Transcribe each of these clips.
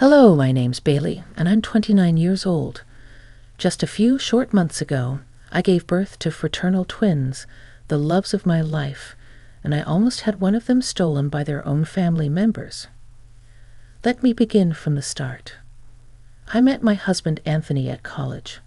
Hello, my name's Bailey, and I'm 29 years old. Just a few short months ago, I gave birth to fraternal twins, the loves of my life, and I almost had one of them stolen by their own family members. Let me begin from the start. I met my husband Anthony at college.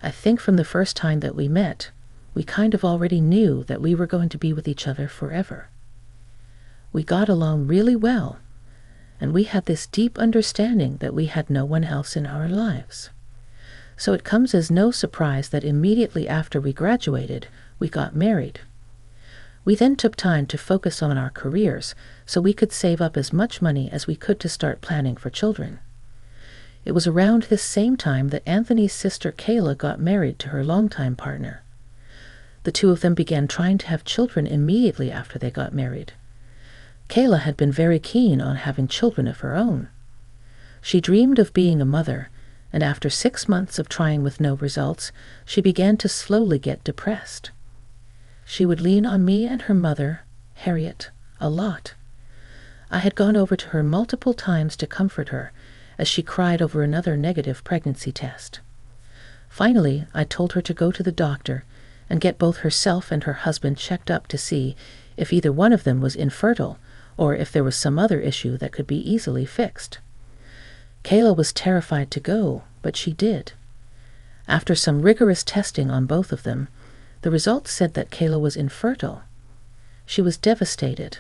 I think from the first time that we met, we kind of already knew that we were going to be with each other forever. We got along really well, and we had this deep understanding that we had no one else in our lives. So it comes as no surprise that immediately after we graduated, we got married. We then took time to focus on our careers so we could save up as much money as we could to start planning for children. It was around this same time that Anthony's sister Kayla got married to her longtime partner. The two of them began trying to have children immediately after they got married. Kayla had been very keen on having children of her own. She dreamed of being a mother, and after 6 months of trying with no results, she began to slowly get depressed. She would lean on me and her mother, Harriet, a lot. I had gone over to her multiple times to comfort her, as she cried over another negative pregnancy test. Finally, I told her to go to the doctor and get both herself and her husband checked up to see if either one of them was infertile, or if there was some other issue that could be easily fixed. Kayla was terrified to go, but she did. After some rigorous testing on both of them, the results said that Kayla was infertile. She was devastated.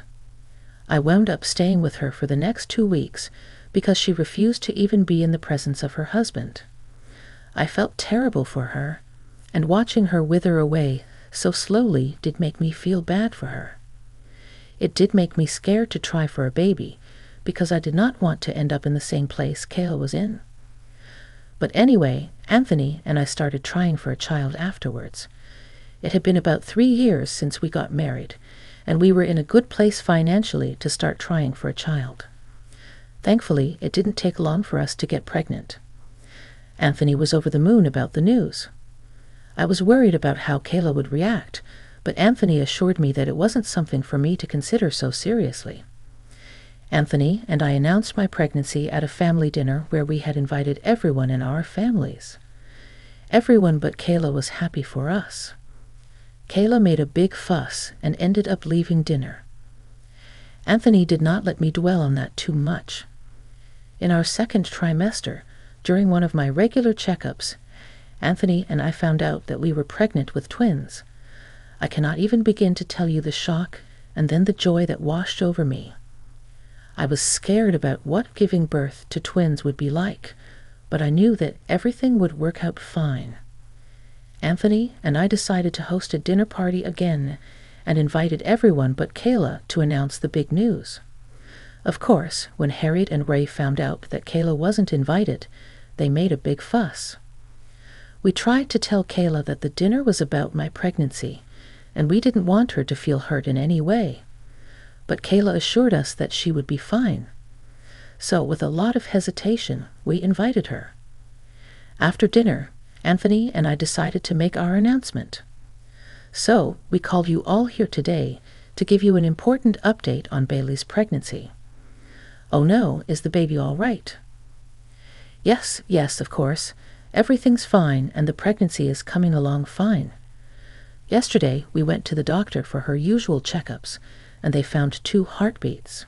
I wound up staying with her for the next 2 weeks because she refused to even be in the presence of her husband. I felt terrible for her, and watching her wither away so slowly did make me feel bad for her. It did make me scared to try for a baby, because I did not want to end up in the same place Kayla was in. But anyway, Anthony and I started trying for a child afterwards. It had been about 3 years since we got married, and we were in a good place financially to start trying for a child. Thankfully, it didn't take long for us to get pregnant. Anthony was over the moon about the news. I was worried about how Kayla would react, but Anthony assured me that it wasn't something for me to consider so seriously. Anthony and I announced my pregnancy at a family dinner where we had invited everyone in our families. Everyone but Kayla was happy for us. Kayla made a big fuss and ended up leaving dinner. Anthony did not let me dwell on that too much. In our second trimester, during one of my regular checkups, Anthony and I found out that we were pregnant with twins. I cannot even begin to tell you the shock and then the joy that washed over me. I was scared about what giving birth to twins would be like, but I knew that everything would work out fine. Anthony and I decided to host a dinner party again and invited everyone but Kayla to announce the big news. Of course, when Harriet and Ray found out that Kayla wasn't invited, they made a big fuss. We tried to tell Kayla that the dinner was about my pregnancy, and we didn't want her to feel hurt in any way. But Kayla assured us that she would be fine. So, with a lot of hesitation, we invited her. After dinner, Anthony and I decided to make our announcement. So, we called you all here today to give you an important update on Bailey's pregnancy. Oh no, is the baby all right? Yes, of course. Everything's fine, and the pregnancy is coming along fine. Yesterday, we went to the doctor for her usual checkups, and they found 2 heartbeats.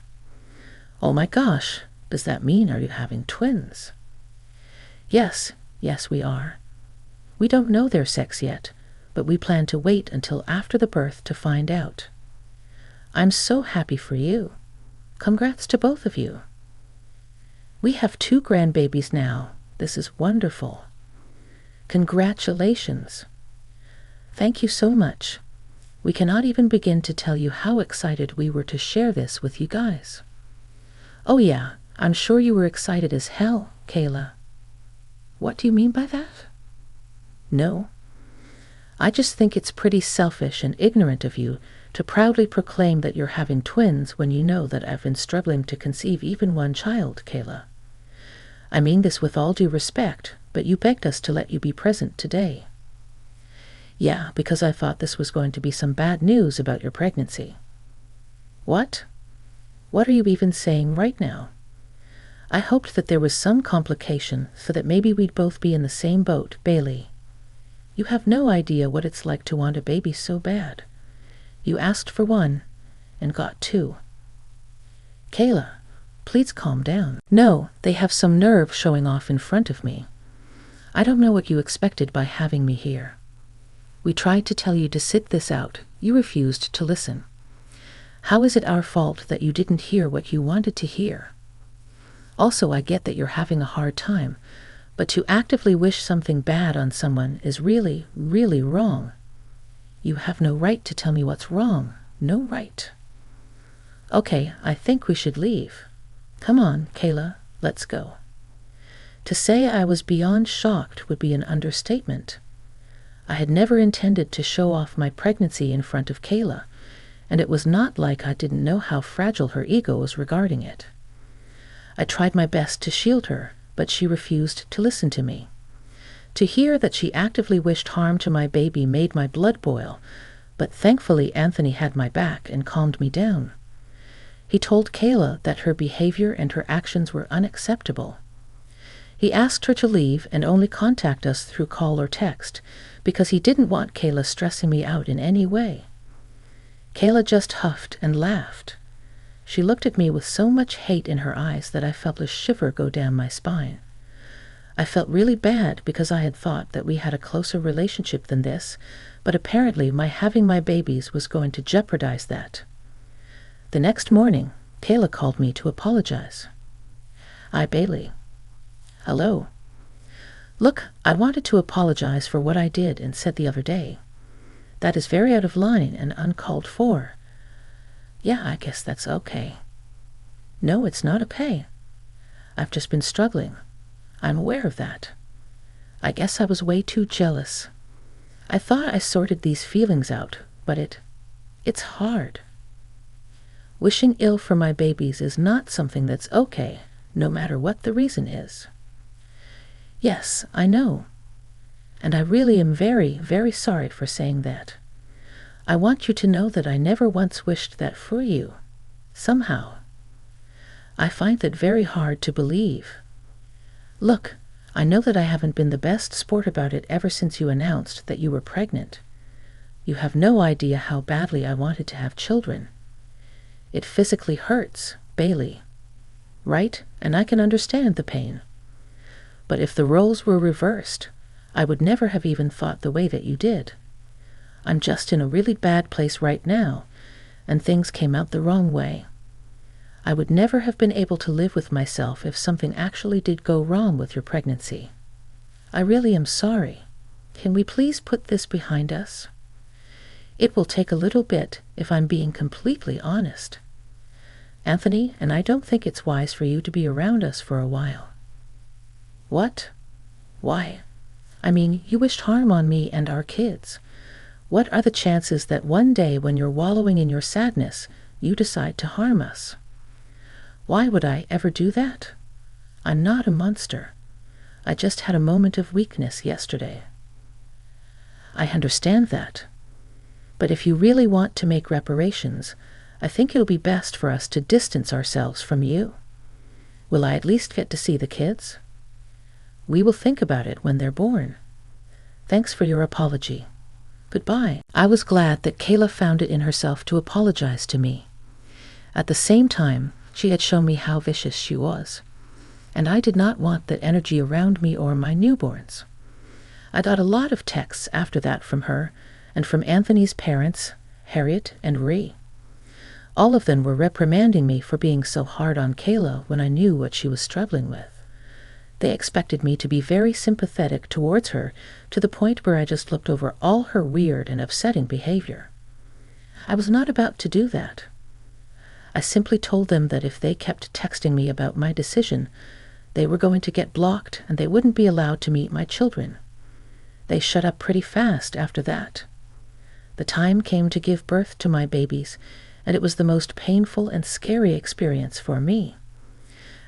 Oh my gosh, does that mean are you having twins? Yes, we are. We don't know their sex yet, but we plan to wait until after the birth to find out. I'm so happy for you. Congrats to both of you. We have 2 grandbabies now. This is wonderful. Congratulations. Thank you so much. We cannot even begin to tell you how excited we were to share this with you guys. Oh yeah, I'm sure you were excited as hell, Kayla. What do you mean by that? No. I just think it's pretty selfish and ignorant of you to proudly proclaim that you're having twins when you know that I've been struggling to conceive even one child, Kayla. I mean this with all due respect, but you begged us to let you be present today. Yeah, because I thought this was going to be some bad news about your pregnancy. What? What are you even saying right now? I hoped that there was some complication so that maybe we'd both be in the same boat, Bailey. You have no idea what it's like to want a baby so bad. You asked for one and got two. Kayla, please calm down. No, they have some nerve showing off in front of me. I don't know what you expected by having me here. We tried to tell you to sit this out. You refused to listen. How is it our fault that you didn't hear what you wanted to hear? Also, I get that you're having a hard time, but to actively wish something bad on someone is really, really wrong. You have no right to tell me what's wrong. No right. Okay, I think we should leave. Come on, Kayla, let's go. To say I was beyond shocked would be an understatement. I had never intended to show off my pregnancy in front of Kayla, and it was not like I didn't know how fragile her ego was regarding it. I tried my best to shield her, but she refused to listen to me. To hear that she actively wished harm to my baby made my blood boil, but thankfully Anthony had my back and calmed me down. He told Kayla that her behavior and her actions were unacceptable. He asked her to leave and only contact us through call or text, because he didn't want Kayla stressing me out in any way. Kayla just huffed and laughed. She looked at me with so much hate in her eyes that I felt a shiver go down my spine. I felt really bad because I had thought that we had a closer relationship than this, but apparently my having my babies was going to jeopardize that. The next morning, Kayla called me to apologize. Hi, Bailey. Hello. Look, I wanted to apologize for what I did and said the other day. That is very out of line and uncalled for. Yeah, I guess that's okay. No, it's not okay. I've just been struggling. I'm aware of that. I guess I was way too jealous. I thought I sorted these feelings out, but it's hard. Wishing ill for my babies is not something that's okay, no matter what the reason is. Yes, I know. And I really am very, very sorry for saying that. I want you to know that I never once wished that for you. Somehow. I find that very hard to believe. Look, I know that I haven't been the best sport about it ever since you announced that you were pregnant. You have no idea how badly I wanted to have children. It physically hurts, Bailey. Right? And I can understand the pain. But if the roles were reversed, I would never have even thought the way that you did. I'm just in a really bad place right now, and things came out the wrong way. I would never have been able to live with myself if something actually did go wrong with your pregnancy. I really am sorry. Can we please put this behind us? It will take a little bit if I'm being completely honest. Anthony, and I don't think it's wise for you to be around us for a while. What? Why? I mean, you wished harm on me and our kids. What are the chances that one day when you're wallowing in your sadness, you decide to harm us? Why would I ever do that? I'm not a monster. I just had a moment of weakness yesterday. I understand that. But if you really want to make reparations, I think it'll be best for us to distance ourselves from you. Will I at least get to see the kids? We will think about it when they're born. Thanks for your apology. Goodbye. I was glad that Kayla found it in herself to apologize to me. At the same time, she had shown me how vicious she was, and I did not want that energy around me or my newborns. I got a lot of texts after that from her, and from Anthony's parents, Harriet and Ree. All of them were reprimanding me for being so hard on Kayla when I knew what she was struggling with. They expected me to be very sympathetic towards her, to the point where I just looked over all her weird and upsetting behavior. I was not about to do that. I simply told them that if they kept texting me about my decision, they were going to get blocked and they wouldn't be allowed to meet my children. They shut up pretty fast after that. The time came to give birth to my babies, and it was the most painful and scary experience for me.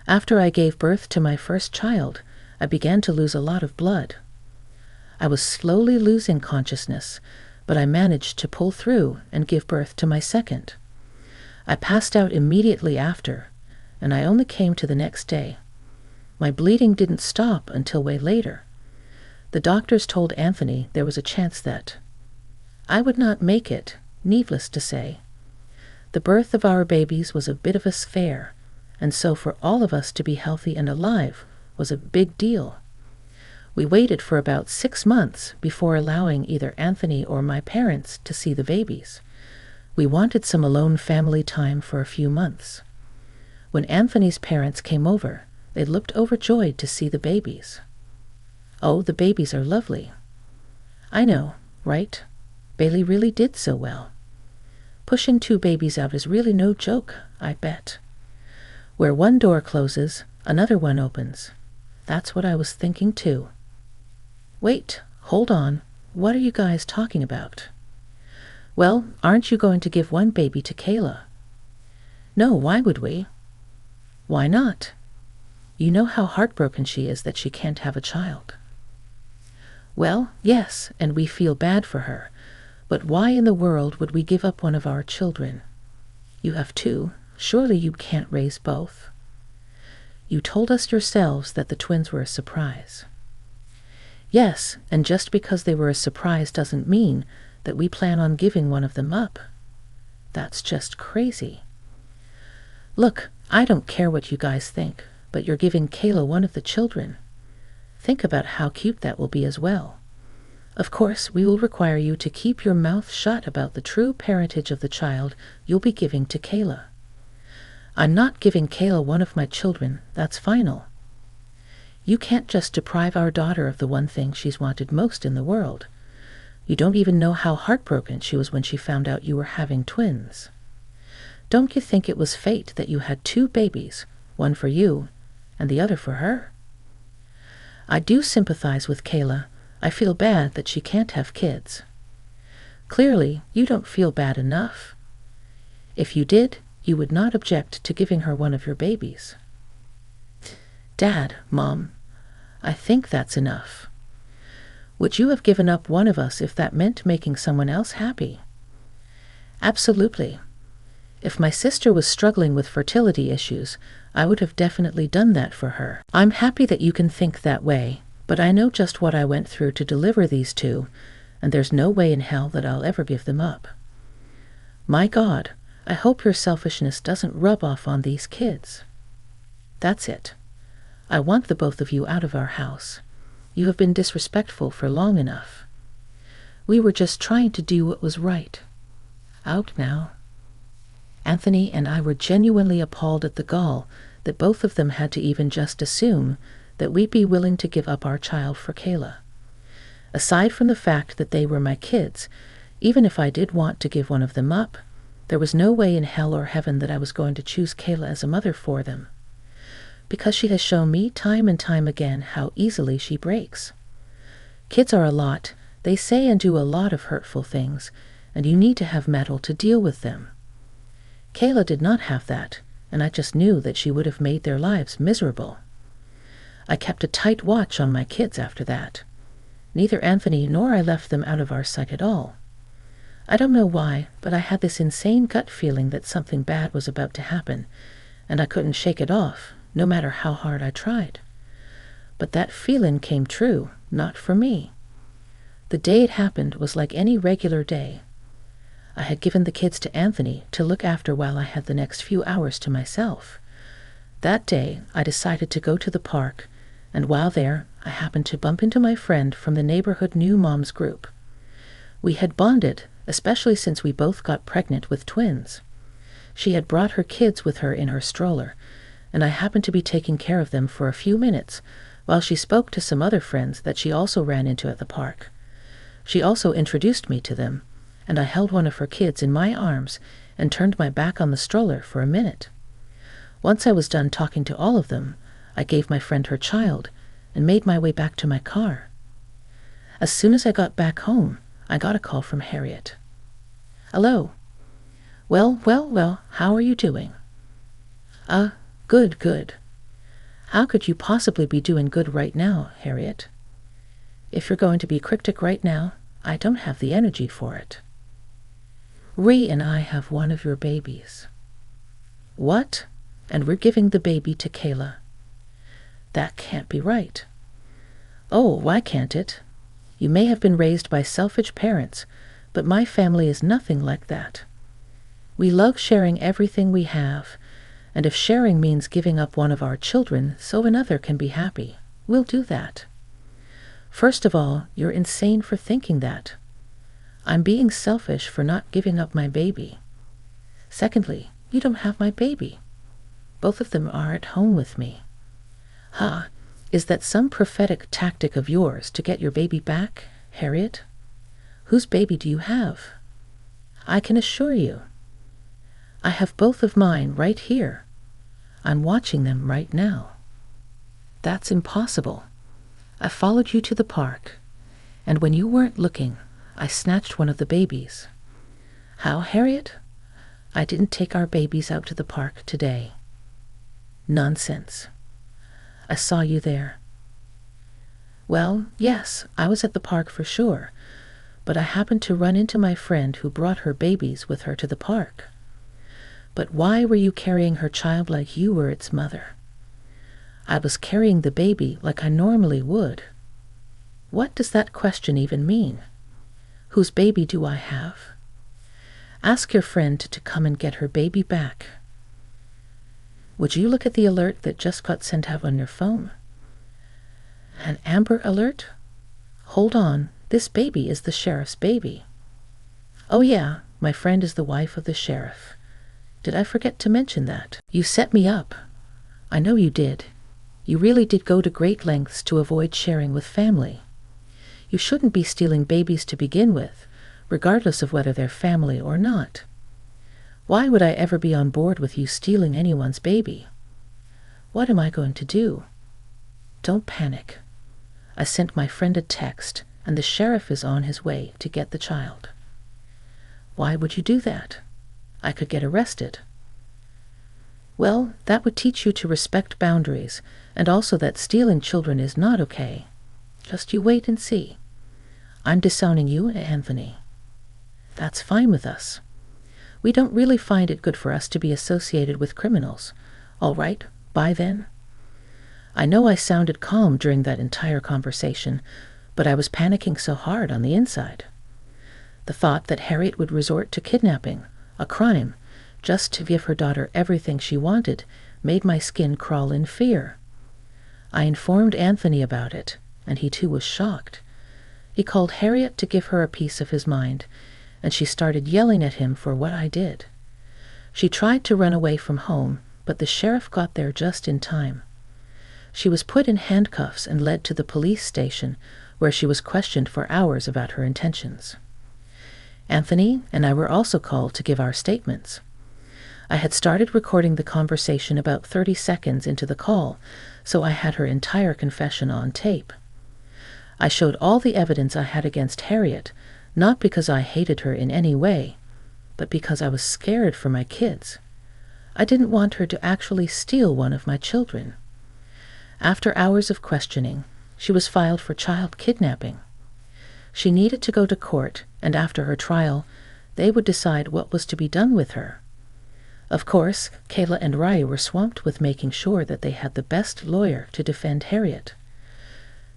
After I gave birth to my first child, I began to lose a lot of blood. I was slowly losing consciousness, but I managed to pull through and give birth to my second. I passed out immediately after, and I only came to the next day, My bleeding didn't stop until way later. The doctors told Anthony there was a chance that I would not make it, needless to say. The birth of our babies was a bit of a scare, and so for all of us to be healthy and alive was a big deal. We waited for about 6 months before allowing either Anthony or my parents to see the babies. We wanted some alone family time for a few months. When Anthony's parents came over, they looked overjoyed to see the babies. Oh, the babies are lovely. I know, right? Bailey really did so well. Pushing 2 babies out is really no joke, I bet. Where one door closes, another one opens. That's what I was thinking too. Wait, hold on. What are you guys talking about? Well, aren't you going to give one baby to Kayla? No, why would we? Why not? You know how heartbroken she is that she can't have a child. Well, yes, and we feel bad for her. But why in the world would we give up one of our children? You have 2. Surely you can't raise both. You told us yourselves that the twins were a surprise. Yes, and just because they were a surprise doesn't mean that we plan on giving one of them up. That's just crazy. Look, I don't care what you guys think, but you're giving Kayla one of the children. Think about how cute that will be as well. Of course, we will require you to keep your mouth shut about the true parentage of the child you'll be giving to Kayla. I'm not giving Kayla one of my children, that's final. You can't just deprive our daughter of the one thing she's wanted most in the world. You don't even know how heartbroken she was when she found out you were having twins. Don't you think it was fate that you had 2 babies, one for you and the other for her? I do sympathize with Kayla. I feel bad that she can't have kids. Clearly, you don't feel bad enough. If you did, you would not object to giving her one of your babies. Dad, Mom, I think that's enough. Would you have given up one of us if that meant making someone else happy? Absolutely. If my sister was struggling with fertility issues, I would have definitely done that for her. I'm happy that you can think that way, but I know just what I went through to deliver these 2, and there's no way in hell that I'll ever give them up. My God, I hope your selfishness doesn't rub off on these kids. That's it. I want the both of you out of our house. You have been disrespectful for long enough. We were just trying to do what was right. Out now. Anthony and I were genuinely appalled at the gall that both of them had to even just assume that we'd be willing to give up our child for Kayla. Aside from the fact that they were my kids, even if I did want to give one of them up, there was no way in hell or heaven that I was going to choose Kayla as a mother for them. Because she has shown me time and time again how easily she breaks. Kids are a lot. They say and do a lot of hurtful things, and you need to have mettle to deal with them. Kayla did not have that, and I just knew that she would have made their lives miserable. I kept a tight watch on my kids after that. Neither Anthony nor I left them out of our sight at all. I don't know why, but I had this insane gut feeling that something bad was about to happen, and I couldn't shake it off, no matter how hard I tried. But that feeling came true, not for me. The day it happened was like any regular day. I had given the kids to Anthony to look after while I had the next few hours to myself. That day, I decided to go to the park, and while there, I happened to bump into my friend from the neighborhood New Moms group. We had bonded, especially since we both got pregnant with twins. She had brought her kids with her in her stroller, and I happened to be taking care of them for a few minutes while she spoke to some other friends that she also ran into at the park. She also introduced me to them, and I held one of her kids in my arms and turned my back on the stroller for a minute. Once I was done talking to all of them, I gave my friend her child and made my way back to my car. As soon as I got back home, I got a call from Harriet. Hello. Well, how are you doing? Good. How could you possibly be doing good right now, Harriet? If you're going to be cryptic right now, I don't have the energy for it. Ree and I have one of your babies. What? And we're giving the baby to Kayla. That can't be right. Oh, why can't it? You may have been raised by selfish parents, but my family is nothing like that. We love sharing everything we have, and if sharing means giving up one of our children so another can be happy, we'll do that. First of all, you're insane for thinking that. I'm being selfish for not giving up my baby. Secondly, you don't have my baby. Both of them are at home with me. Is that some prophetic tactic of yours to get your baby back, Harriet? Whose baby do you have? I can assure you, I have both of mine right here. I'm watching them right now. That's impossible. I followed you to the park, and when you weren't looking, I snatched one of the babies. How, Harriet? I didn't take our babies out to the park today. Nonsense. I saw you there. Well, yes, I was at the park for sure, but I happened to run into my friend who brought her babies with her to the park. But why were you carrying her child like you were its mother? I was carrying the baby like I normally would. What does that question even mean? Whose baby do I have? Ask your friend to come and get her baby back. Would you look at the alert that just got sent out on your phone? An Amber Alert? Hold on, this baby is the sheriff's baby. Oh yeah, my friend is the wife of the sheriff. Did I forget to mention that? You set me up. I know you did. You really did go to great lengths to avoid sharing with family. You shouldn't be stealing babies to begin with, regardless of whether they're family or not. Why would I ever be on board with you stealing anyone's baby? What am I going to do? Don't panic. I sent my friend a text, and the sheriff is on his way to get the child. Why would you do that? I could get arrested. Well, that would teach you to respect boundaries, and also that stealing children is not okay. Just you wait and see. I'm disowning you, Anthony. That's fine with us. We don't really find it good for us to be associated with criminals. All right, bye then. I know I sounded calm during that entire conversation, but I was panicking so hard on the inside. The thought that Harriet would resort to kidnapping, a crime, just to give her daughter everything she wanted, made my skin crawl in fear. I informed Anthony about it, and he too was shocked. He called Harriet to give her a piece of his mind, and she started yelling at him for what I did. She tried to run away from home, but the sheriff got there just in time. She was put in handcuffs and led to the police station, where she was questioned for hours about her intentions. Anthony and I were also called to give our statements. I had started recording the conversation about 30 seconds into the call, so I had her entire confession on tape. I showed all the evidence I had against Harriet, not because I hated her in any way, but because I was scared for my kids. I didn't want her to actually steal one of my children. After hours of questioning, she was filed for child kidnapping. She needed to go to court, and after her trial, they would decide what was to be done with her. Of course, Kayla and Rai were swamped with making sure that they had the best lawyer to defend Harriet.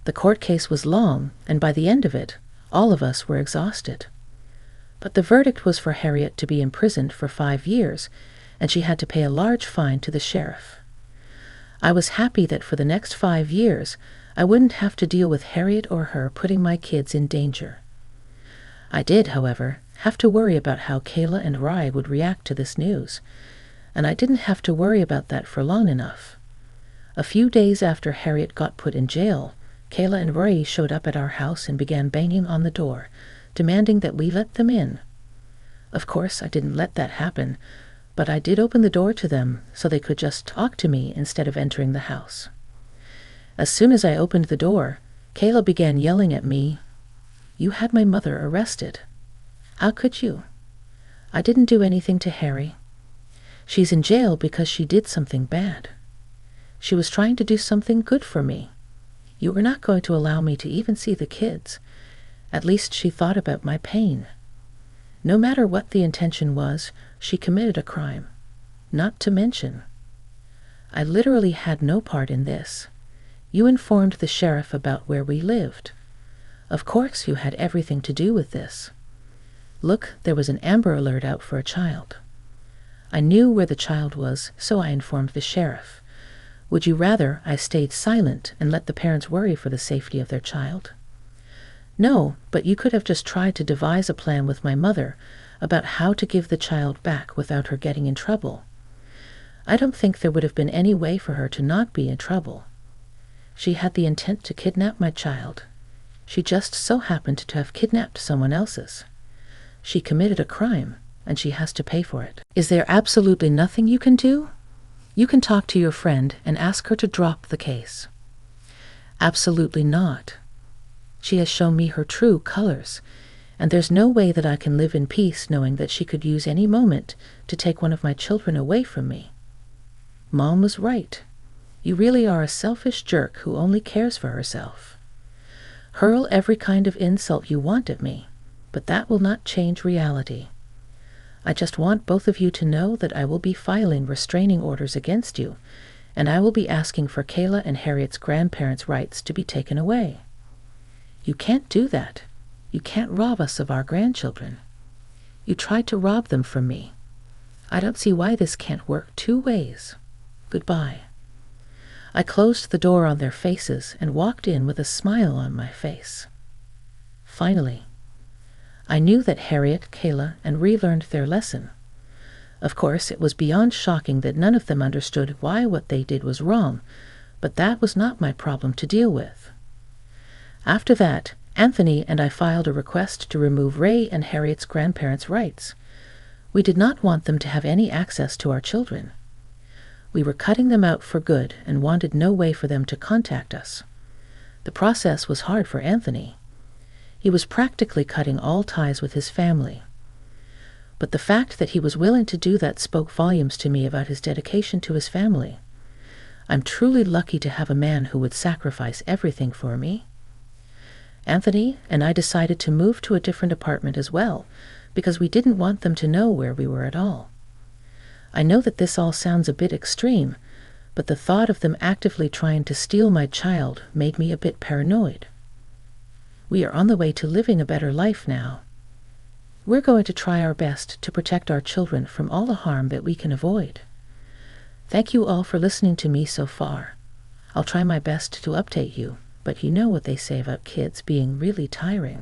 The court case was long, and by the end of it, all of us were exhausted. But the verdict was for Harriet to be imprisoned for 5 years, and she had to pay a large fine to the sheriff. I was happy that for the next 5 years, I wouldn't have to deal with Harriet or her putting my kids in danger. I did, however, have to worry about how Kayla and Rai would react to this news, and I didn't have to worry about that for long enough. A few days after Harriet got put in jail, Kayla and Rai showed up at our house and began banging on the door, demanding that we let them in. Of course, I didn't let that happen, but I did open the door to them so they could just talk to me instead of entering the house. As soon as I opened the door, Kayla began yelling at me, "You had my mother arrested. How could you? I didn't do anything to Harry. She's in jail because she did something bad. She was trying to do something good for me. You were not going to allow me to even see the kids. At least she thought about my pain. No matter what the intention was, she committed a crime. Not to mention, I literally had no part in this. You informed the sheriff about where we lived. Of course you had everything to do with this. Look, there was an Amber Alert out for a child. I knew where the child was, so I informed the sheriff. Would you rather I stayed silent and let the parents worry for the safety of their child? No, but you could have just tried to devise a plan with my mother about how to give the child back without her getting in trouble. I don't think there would have been any way for her to not be in trouble. She had the intent to kidnap my child. She just so happened to have kidnapped someone else's. She committed a crime, and she has to pay for it. Is there absolutely nothing you can do? You can talk to your friend and ask her to drop the case. Absolutely not. She has shown me her true colors, and there's no way that I can live in peace knowing that she could use any moment to take one of my children away from me. Mom was right. You really are a selfish jerk who only cares for herself. Hurl every kind of insult you want at me, but that will not change reality. I just want both of you to know that I will be filing restraining orders against you, and I will be asking for Kayla and Harriet's grandparents' rights to be taken away. You can't do that. You can't rob us of our grandchildren. You tried to rob them from me. I don't see why this can't work two ways. Goodbye. I closed the door on their faces and walked in with a smile on my face. Finally, I knew that Harriet, Kayla, and Ree learned their lesson. Of course, it was beyond shocking that none of them understood why what they did was wrong, but that was not my problem to deal with. After that, Anthony and I filed a request to remove Ray and Harriet's grandparents' rights. We did not want them to have any access to our children. We were cutting them out for good and wanted no way for them to contact us. The process was hard for Anthony. He was practically cutting all ties with his family. But the fact that he was willing to do that spoke volumes to me about his dedication to his family. I'm truly lucky to have a man who would sacrifice everything for me. Anthony and I decided to move to a different apartment as well, because we didn't want them to know where we were at all. I know that this all sounds a bit extreme, but the thought of them actively trying to steal my child made me a bit paranoid. We are on the way to living a better life now. We're going to try our best to protect our children from all the harm that we can avoid. Thank you all for listening to me so far. I'll try my best to update you, but you know what they say about kids being really tiring.